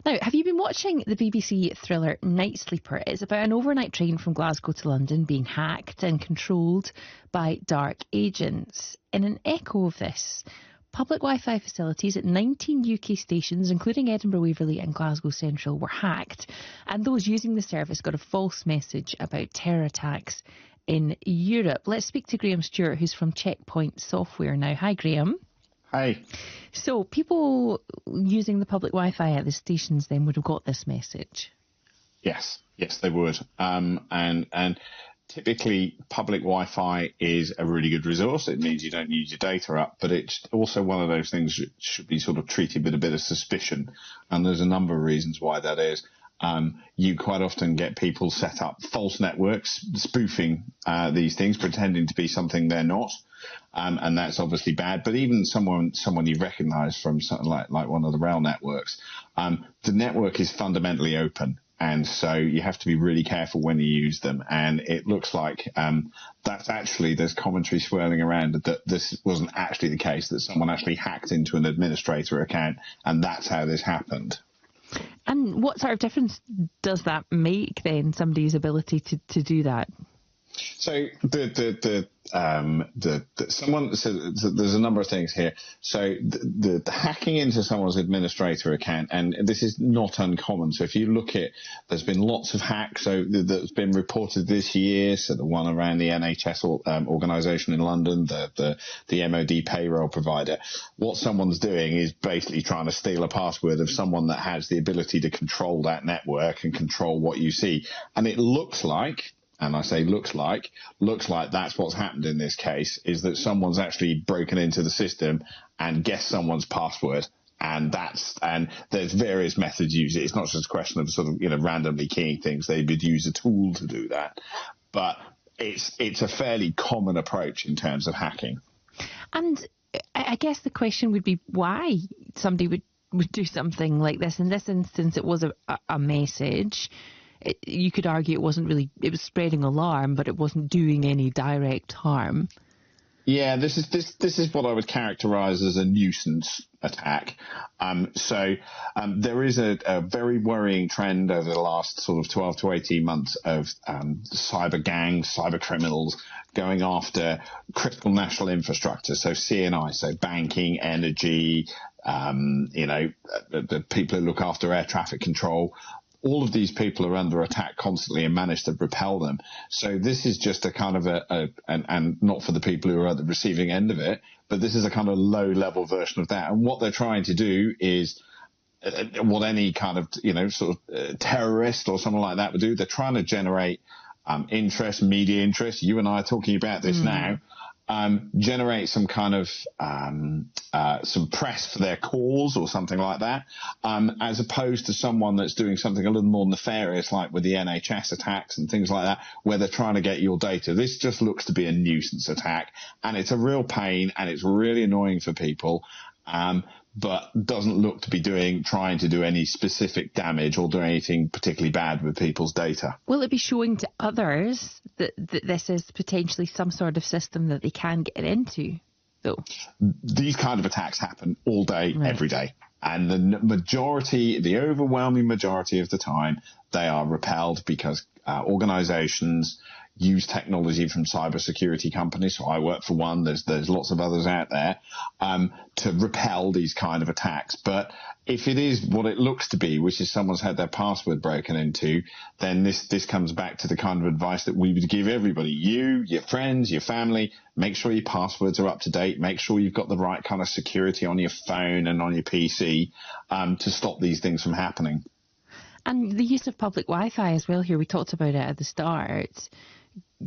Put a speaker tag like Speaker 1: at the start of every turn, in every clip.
Speaker 1: Now, have you been watching the BBC thriller Night Sleeper? It's about an overnight train from Glasgow to London being hacked and controlled by dark agents. In an echo of this, public Wi-Fi facilities at 19 UK stations, including Edinburgh, Waverley and Glasgow Central, were hacked, and those using the service got a false message about terror attacks in Europe. Let's speak to Graham Stewart, who's from Checkpoint Software now. Hi, Graham.
Speaker 2: Hi.
Speaker 1: So people using the public Wi-Fi at the stations then would have got this message?
Speaker 2: Yes, they would. And typically public Wi-Fi is a really good resource. It means you don't use your data up, but it's also one of those things that should be sort of treated with a bit of suspicion. And there's a number of reasons why that is. You quite often get people set up false networks, spoofing these things, pretending to be something they're not. And that's obviously bad. But even someone you recognise from something like one of the rail networks, the network is fundamentally open. And so you have to be really careful when you use them. And it looks like there's commentary swirling around that this wasn't actually the case, that someone actually hacked into an administrator account, and that's how this happened.
Speaker 1: And what sort of difference does that make then, somebody's ability to do that?
Speaker 2: So there's a number of things here. So the hacking into someone's administrator account, and this is not uncommon. So if you look at, there's been lots of hacks that's been reported this year. So the one around the NHS organisation in London, the MOD payroll provider. What someone's doing is basically trying to steal a password of someone that has the ability to control that network and control what you see. And it looks like, and I say looks like that's what's happened in this case, is that someone's actually broken into the system and guessed someone's password. And there's various methods used. It's not just a question of sort of, randomly keying things. They would use a tool to do that. But it's a fairly common approach in terms of hacking.
Speaker 1: And I guess the question would be why somebody would do something like this. In this instance, it was a message. You could argue it was spreading alarm, but it wasn't doing any direct harm.
Speaker 2: Yeah, this is what I would characterise as a nuisance attack. There is a very worrying trend over the last sort of 12 to 18 months of cyber gangs, cyber criminals going after critical national infrastructure, so CNI, so banking, energy, the people who look after air traffic control. All of these people are under attack constantly and manage to repel them. So this is just a kind of and not for the people who are at the receiving end of it, but this is a kind of low level version of that. And what they're trying to do is what any kind of, terrorist or something like that would do. They're trying to generate interest, media interest. You and I are talking about this now. Generate some kind of some press for their cause or something like that, as opposed to someone that's doing something a little more nefarious, like with the NHS attacks and things like that, where they're trying to get your data. This just looks to be a nuisance attack, and it's a real pain, and it's really annoying for people. But doesn't look to be trying to do any specific damage or do anything particularly bad with people's data.
Speaker 1: Will it be showing to others that this is potentially some sort of system that they can get into, though?
Speaker 2: These kind of attacks happen all day, every day. And the overwhelming majority of the time, they are repelled because organizations use technology from cybersecurity companies. So I work for one. There's lots of others out there to repel these kind of attacks. But if it is what it looks to be, which is someone's had their password broken into, then this comes back to the kind of advice that we would give everybody. You, your friends, your family, make sure your passwords are up to date. Make sure you've got the right kind of security on your phone and on your PC to stop these things from happening.
Speaker 1: And the use of public Wi-Fi as well here, we talked about it at the start,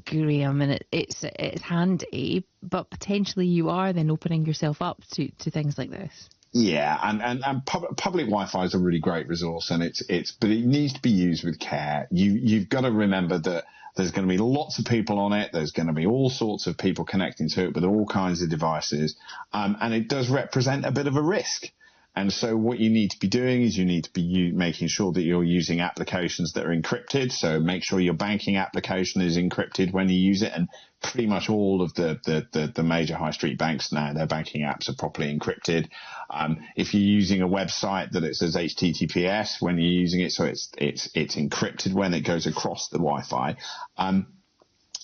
Speaker 1: Graham, and it's handy, but potentially you are then opening yourself up to things like this.
Speaker 2: Yeah, and public Wi-Fi is a really great resource, and but it needs to be used with care. You've got to remember that there's going to be lots of people on it. There's going to be all sorts of people connecting to it with all kinds of devices, and it does represent a bit of a risk. And so what you need to be doing is you need to be making sure that you're using applications that are encrypted. So make sure your banking application is encrypted when you use it. And pretty much all of the major high street banks now, their banking apps are properly encrypted. If you're using a website that it says HTTPS when you're using it, so it's encrypted when it goes across the Wi-Fi.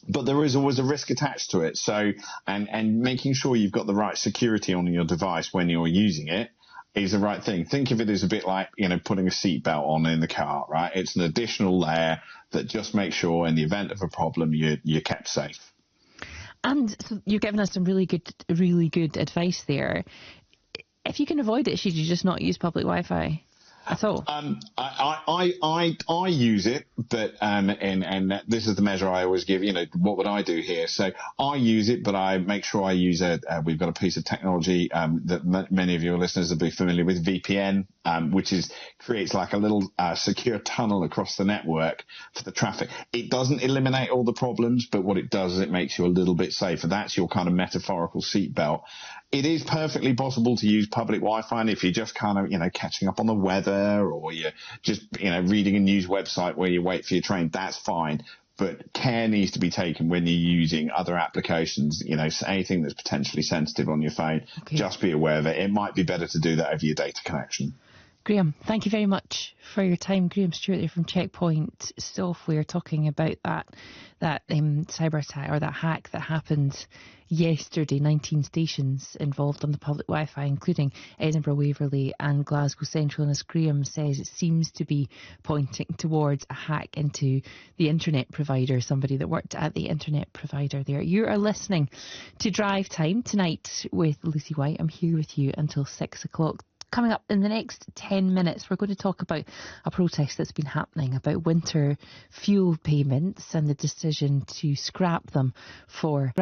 Speaker 2: But there is always a risk attached to it. So, and making sure you've got the right security on your device when you're using it is the right thing. Think of it as a bit like, putting a seatbelt on in the car, right? It's an additional layer that just makes sure in the event of a problem, you're kept safe.
Speaker 1: And so you're giving us some really good advice there. If you can avoid it, should you just not use public Wi-Fi at all?
Speaker 2: I use it, but and this is the measure I always give. What would I do here? So I use it, but I make sure I use we've got a piece of technology that many of your listeners will be familiar with, VPN, which creates like a little secure tunnel across the network for the traffic. It doesn't eliminate all the problems, but what it does is it makes you a little bit safer. That's your kind of metaphorical seatbelt. It is perfectly possible to use public Wi-Fi, and if you're just kind of, catching up on the weather, or you're just, reading a news website where you wait for your train, that's fine. But care needs to be taken when you're using other applications, anything that's potentially sensitive on your phone. Okay. Just be aware of it. It might be better to do that over your data connection.
Speaker 1: Graham, thank you very much for your time. Graham Stewart there from Checkpoint Software, talking about that cyber attack, or that hack that happened yesterday. 19 stations involved on the public Wi-Fi, including Edinburgh, Waverley and Glasgow Central. And as Graham says, it seems to be pointing towards a hack into the internet provider, somebody that worked at the internet provider there. You are listening to Drive Time tonight with Lucy White. I'm here with you until 6 o'clock. Coming up in the next 10 minutes, we're going to talk about a protest that's been happening about winter fuel payments and the decision to scrap them for